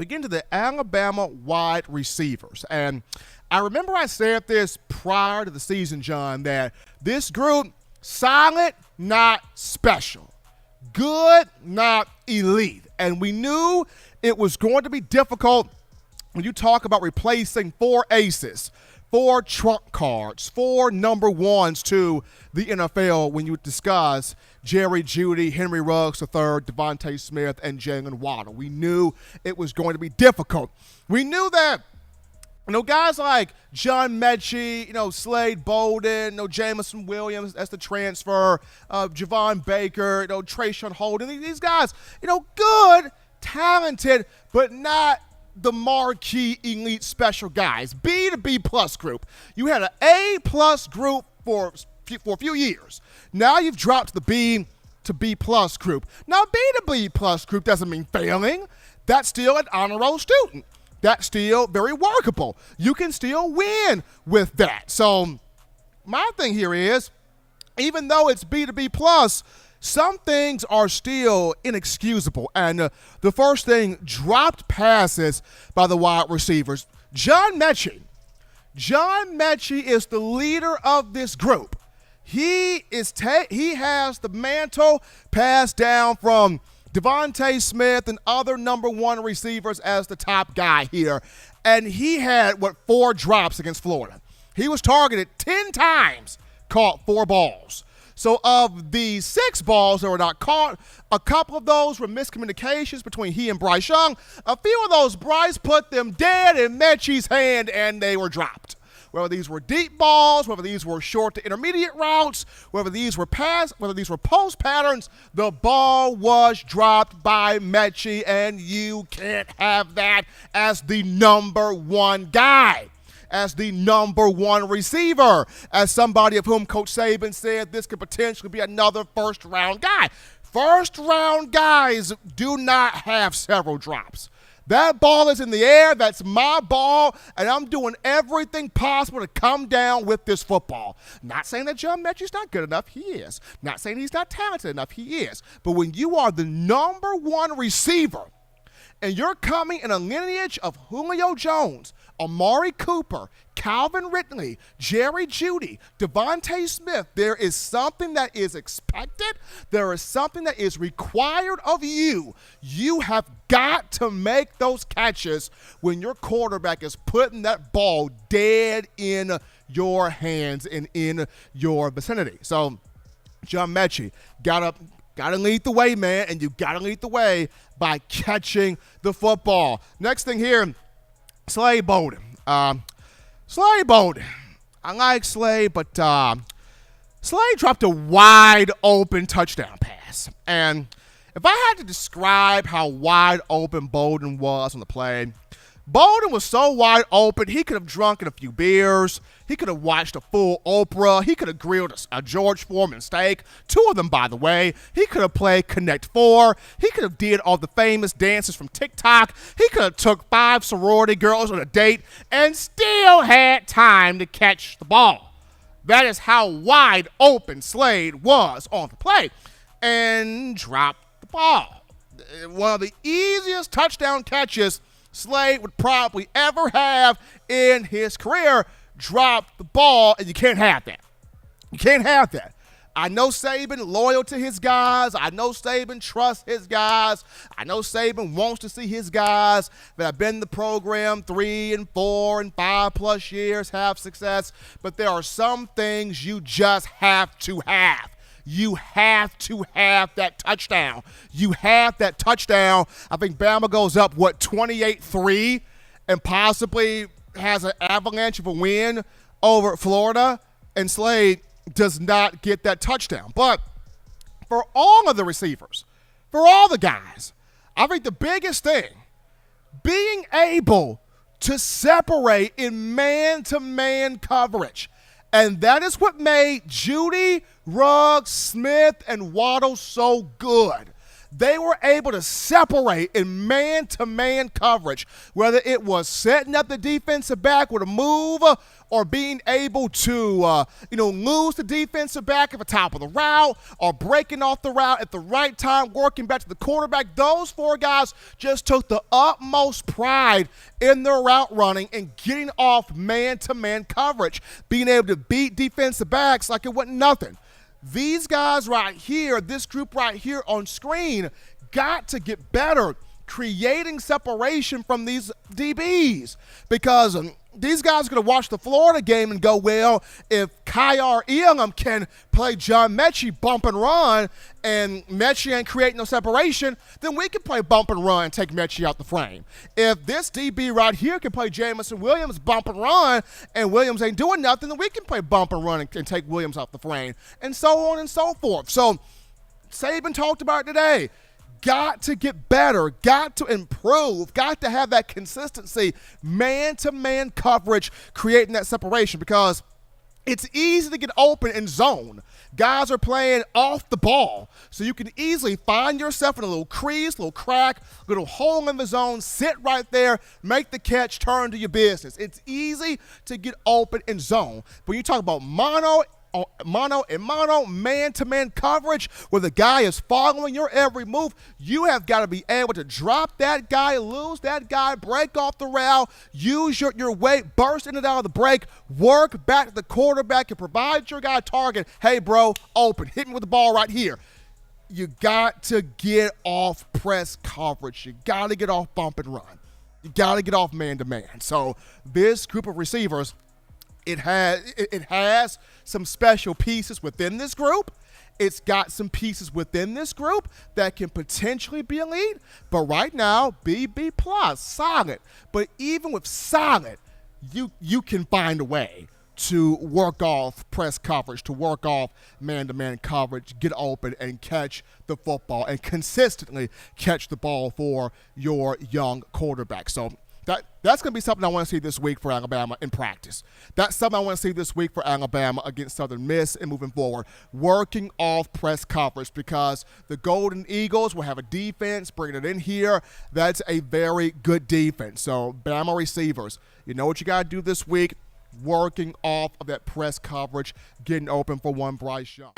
we get into the Alabama wide receivers. And I remember I said this prior to the season, John, that this group, solid, not special. Good, not elite. And we knew it was going to be difficult when you talk about replacing 4 aces, 4 trump cards, 4 number ones to the NFL when you discuss Jerry Jeudy, Henry Ruggs III, Devontae Smith, and Jalen Waddle. We knew it was going to be difficult. We knew that guys like John Metchie, Slade Bolden, Jamison Williams, that's the transfer, Javon Baker, Trayshawn Holden, these guys, good, talented, but not the marquee elite special guys. B to B plus group. You had an A plus group for a few years. Now you've dropped the B to B plus group. Now B to B plus group doesn't mean failing. That's still an honor roll student. That's still very workable. You can still win with that. So my thing here is, even though it's B to B plus, some things are still inexcusable. And the first thing, dropped passes by the wide receivers. John Metchie is the leader of this group. He has the mantle passed down from Devontae Smith and other number 1 receivers as the top guy here. And he had, 4 drops against Florida. He was targeted 10 times, caught 4 balls. So of the 6 balls that were not caught, a couple of those were miscommunications between he and Bryce Young. A few of those, Bryce put them dead in Metchie's hand, and they were dropped. Whether these were deep balls, whether these were short to intermediate routes, whether these were post patterns, the ball was dropped by Metchie, and you can't have that as the number 1 guy, as the number 1 receiver, as somebody of whom Coach Saban said this could potentially be another first-round guy. First-round guys do not have several drops. That ball is in the air. That's my ball, and I'm doing everything possible to come down with this football. Not saying that John Metchie's not good enough. He is. Not saying he's not talented enough. He is. But when you are the number 1 receiver and you're coming in a lineage of Julio Jones, Amari Cooper, Calvin Ridley, Jerry Jeudy, Devontae Smith, there is something that is expected. There is something that is required of you. You have got to make those catches when your quarterback is putting that ball dead in your hands and in your vicinity. So John Metchie got to lead the way, man, and you got to lead the way by catching the football. Next thing here, Slade Bolden. Slade Bolden. I like Slade, but Slade dropped a wide open touchdown pass. And if I had to describe how wide open Bolden was on the play, Bolden was so wide open, he could have drunk a few beers. He could have watched a full Oprah. He could have grilled a George Foreman steak. 2 of them, by the way. He could have played Connect 4. He could have did all the famous dances from TikTok. He could have took 5 sorority girls on a date and still had time to catch the ball. That is how wide open Slade was on the play. And dropped the ball. One of the easiest touchdown catches Slade would probably ever have in his career. Drop the ball, and you can't have that. You can't have that. I know Saban loyal to his guys. I know Saban trusts his guys. I know Saban wants to see his guys that have been in the program 3 and 4 and 5+ years have success. But there are some things you just have to have. You have to have that touchdown. You have that touchdown. I think Bama goes up, 28-3, and possibly has an avalanche of a win over Florida, and Slade does not get that touchdown. But for all of the receivers, for all the guys, I think the biggest thing, being able to separate in man-to-man coverage. And that is what made Jeudy, Ruggs, Smith, and Waddle so good. they were able to separate in man-to-man coverage, whether it was setting up the defensive back with a move or being able to, lose the defensive back at the top of the route or breaking off the route at the right time, working back to the quarterback. Those four guys just took the utmost pride in their route running and getting off man-to-man coverage, being able to beat defensive backs like it wasn't nothing. These guys right here, this group right here on screen, got to get better creating separation from these DBs, because these guys are going to watch the Florida game and go, well, if Kyer Elam can play John Metchie bump and run and Metchie ain't creating no separation, then we can play bump and run and take Metchie out the frame. If this DB right here can play Jamison Williams bump and run and Williams ain't doing nothing, then we can play bump and run and take Williams out the frame, and so on and so forth. So Saban talked about it today. Got to get better, got to improve, got to have that consistency, man-to-man coverage, creating that separation, because it's easy to get open in zone. Guys are playing off the ball, so you can easily find yourself in a little crease, little crack, little hole in the zone, sit right there, make the catch, turn to your business. It's easy to get open in zone. But when you talk about mono, man-to-man coverage, where the guy is following your every move, you have got to be able to drop that guy, lose that guy, break off the route, use your weight, burst in and out of the break, work back to the quarterback, and provide your guy a target. Hey, bro, open. Hit me with the ball right here. You got to get off press coverage. You got to get off bump and run. You got to get off man-to-man. So this group of receivers, it has some special pieces within this group. It's got some pieces within this group that can potentially be elite. But right now, B+, solid. But even with solid, you can find a way to work off press coverage, to work off man-to-man coverage, get open and catch the football, and consistently catch the ball for your young quarterback. So that's going to be something I want to see this week for Alabama in practice. That's something I want to see this week for Alabama against Southern Miss and moving forward. Working off press coverage, because the Golden Eagles will have a defense, bringing it in here. That's a very good defense. So, Bama receivers, you know what you got to do this week? Working off of that press coverage, getting open for one Bryce Young.